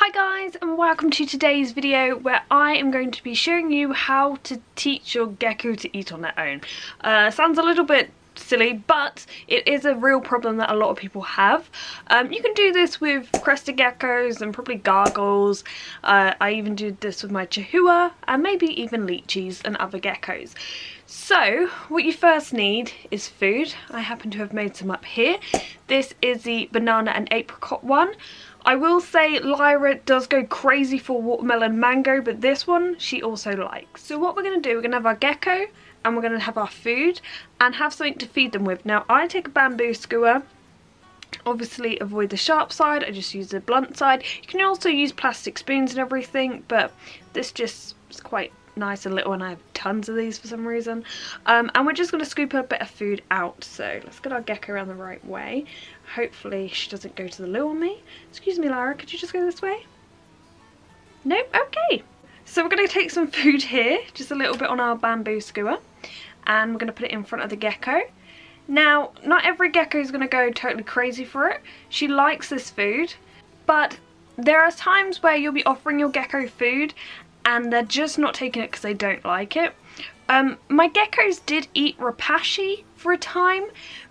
Hi guys, and welcome to today's video where I am going to be showing you how to teach your gecko to eat on their own. Sounds a little bit silly, but it is a real problem that a lot of people have. You can do this with crested geckos and probably gargoyles. I even did this with my chihuahua and maybe even leachies and other geckos. So what you first need is food. I happen to have made some up here. This is the banana and apricot one. I will say Lyra does go crazy for watermelon mango, but this one she also likes. So what we're going to do, we're going to have our gecko and we're going to have our food and have something to feed them with. Now I take a bamboo skewer. Obviously avoid the sharp side, I just use the blunt side. You can also use plastic spoons and everything, but this just is quite nice and little and I have tons of these for some reason. And we're just going to scoop a bit of food out. So let's get our gecko around the right way. Hopefully she doesn't go to the loo on me. Excuse me Lara, could you just go this way? Nope, okay. So we're going to take some food here, just a little bit on our bamboo skewer, and we're going to put it in front of the gecko. Now, not every gecko is going to go totally crazy for it. She likes this food, but there are times where you'll be offering your gecko food and they're just not taking it because they don't like it. My geckos did eat rapashi for a time,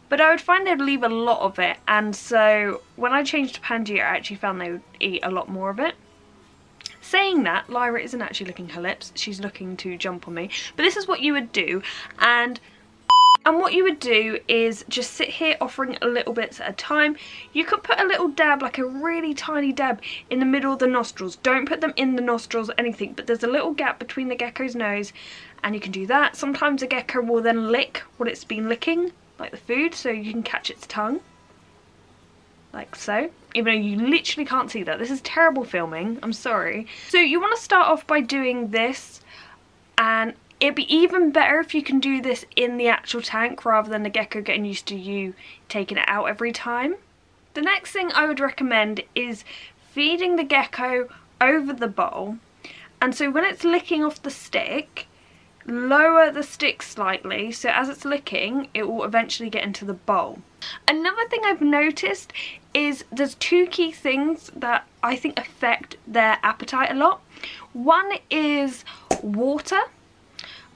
but I would find they'd leave a lot of it, and so when I changed to Pangea I actually found they would eat a lot more of it. Saying that, Lyra isn't actually licking her lips, she's looking to jump on me, but this is what you would do, and what you would do is just sit here offering a little bits at a time. You could put a little dab, like a really tiny dab, in the middle of the nostrils. Don't put them in the nostrils or anything, but there's a little gap between the gecko's nose, and you can do that. Sometimes a gecko will then lick what it's been licking, like the food, so you can catch its tongue. Like so. Even though you literally can't see that. This is terrible filming, I'm sorry. So you want to start off by doing this, and it'd be even better if you can do this in the actual tank rather than the gecko getting used to you taking it out every time. The next thing I would recommend is feeding the gecko over the bowl, and so when it's licking off the stick, lower the stick slightly so as it's licking it will eventually get into the bowl. Another thing I've noticed is there's two key things that I think affect their appetite a lot. One is water.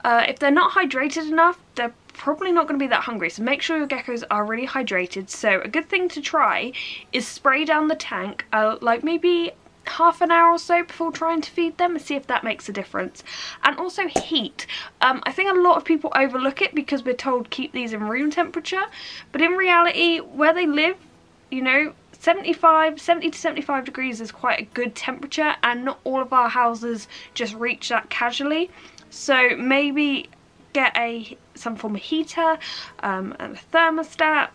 If they're not hydrated enough, they're probably not going to be that hungry, so make sure your geckos are really hydrated. So a good thing to try is spray down the tank like maybe half an hour or so before trying to feed them and see if that makes a difference. And also heat. I think a lot of people overlook it because we're told keep these in room temperature, but in reality where they live, you know, 70 to 75 degrees is quite a good temperature, and not all of our houses just reach that casually. So maybe get some form of heater and a thermostat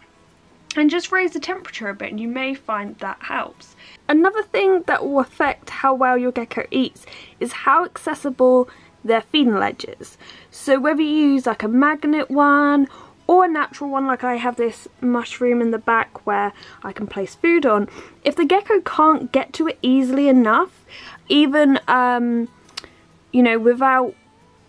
and just raise the temperature a bit, and you may find that helps. Another thing that will affect how well your gecko eats is how accessible their feeding ledge is. So whether you use like a magnet one or a natural one, like I have this mushroom in the back where I can place food on, if the gecko can't get to it easily enough, even you know, without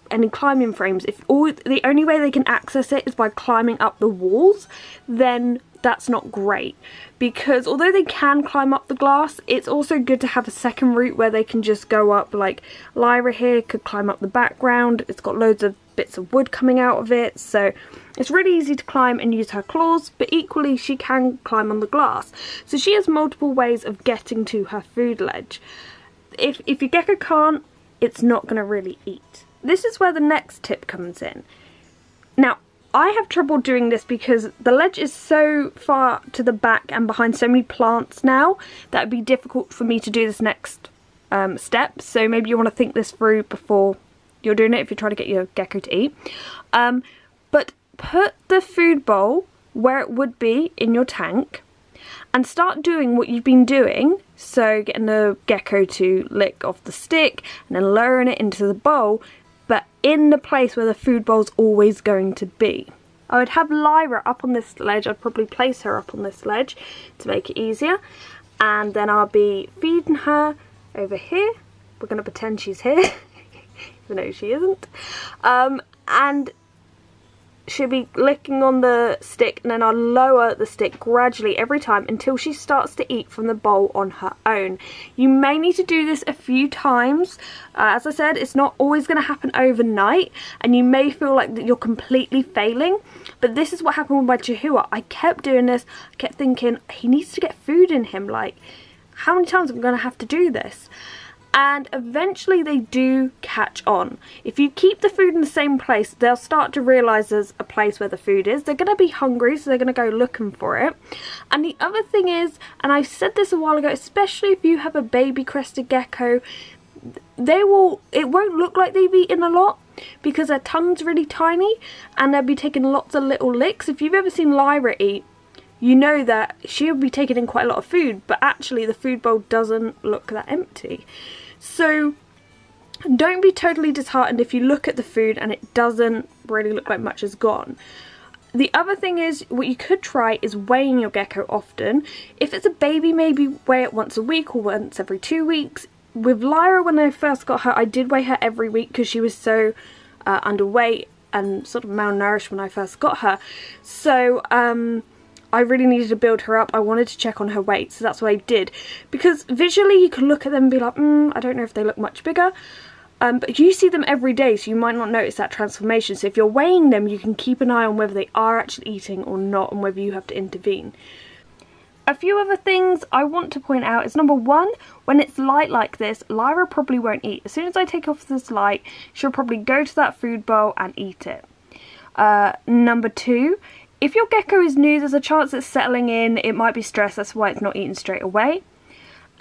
any climbing frames, if the only way they can access it is by climbing up the walls, then that's not great, because although they can climb up the glass, it's also good to have a second route where they can just go up. Like Lyra here could climb up the background, it's got loads of bits of wood coming out of it, so it's really easy to climb and use her claws, but equally she can climb on the glass, so she has multiple ways of getting to her food ledge. If your gecko can't, it's not going to really eat. This is where the next tip comes in. Now I have trouble doing this because the ledge is so far to the back and behind so many plants now that it'd be difficult for me to do this next step. So maybe you want to think this through before you're doing it if you're trying to get your gecko to eat. But put the food bowl where it would be in your tank and start doing what you've been doing. So getting the gecko to lick off the stick and then lowering it into the bowl, but in the place where the food bowl's always going to be. I would have Lyra up on this ledge, I'd probably place her up on this ledge to make it easier, and then I'll be feeding her over here. We're going to pretend she's here, even though she isn't. And she'll be licking on the stick, and then I'll lower the stick gradually every time until she starts to eat from the bowl on her own. You may need to do this a few times. As I said, it's not always going to happen overnight, and you may feel like that you're completely failing, but this is what happened with my Chihuahua. I kept doing this. I kept thinking, he needs to get food in him. Like, how many times am I going to have to do this? And eventually they do catch on. If you keep the food in the same place, they'll start to realise there's a place where the food is. They're going to be hungry, so they're going to go looking for it. And the other thing is, and I said this a while ago, especially if you have a baby crested gecko, it won't look like they've eaten a lot because their tongue's really tiny and they'll be taking lots of little licks. If you've ever seen Lyra eat, you know that she'll be taking in quite a lot of food, but actually the food bowl doesn't look that empty. So don't be totally disheartened if you look at the food and it doesn't really look like much has gone. The other thing is, what you could try is weighing your gecko often. If it's a baby, maybe weigh it once a week or once every 2 weeks. With Lyra, when I first got her, I did weigh her every week because she was so underweight and sort of malnourished when I first got her. So I really needed to build her up. I wanted to check on her weight, so that's what I did. Because visually you can look at them and be like, I don't know if they look much bigger. But you see them every day, so you might not notice that transformation. So if you're weighing them, you can keep an eye on whether they are actually eating or not, and whether you have to intervene. A few other things I want to point out is, number one, when it's light like this, Lyra probably won't eat. As soon as I take off this light, she'll probably go to that food bowl and eat it. Number two, if your gecko is new, there's a chance it's settling in. It might be stressed, that's why it's not eating straight away.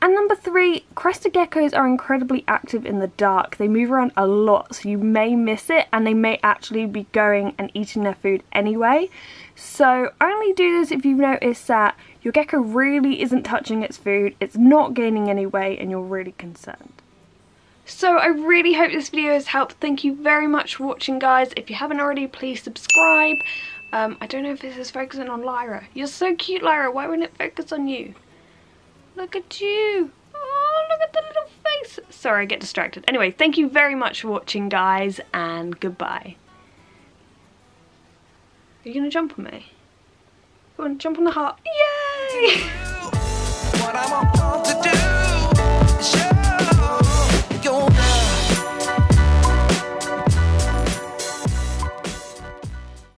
And number three, crested geckos are incredibly active in the dark. They move around a lot, so you may miss it, and they may actually be going and eating their food anyway. So only do this if you've noticed that your gecko really isn't touching its food, it's not gaining any weight, and you're really concerned. So I really hope this video has helped. Thank you very much for watching, guys. If you haven't already, please subscribe. I don't know if this is focusing on Lyra. You're so cute, Lyra. Why wouldn't it focus on you? Look at you. Oh, look at the little face. Sorry, I get distracted. Anyway, thank you very much for watching, guys, and goodbye. Are you going to jump on me? Go on, jump on the heart. Yay!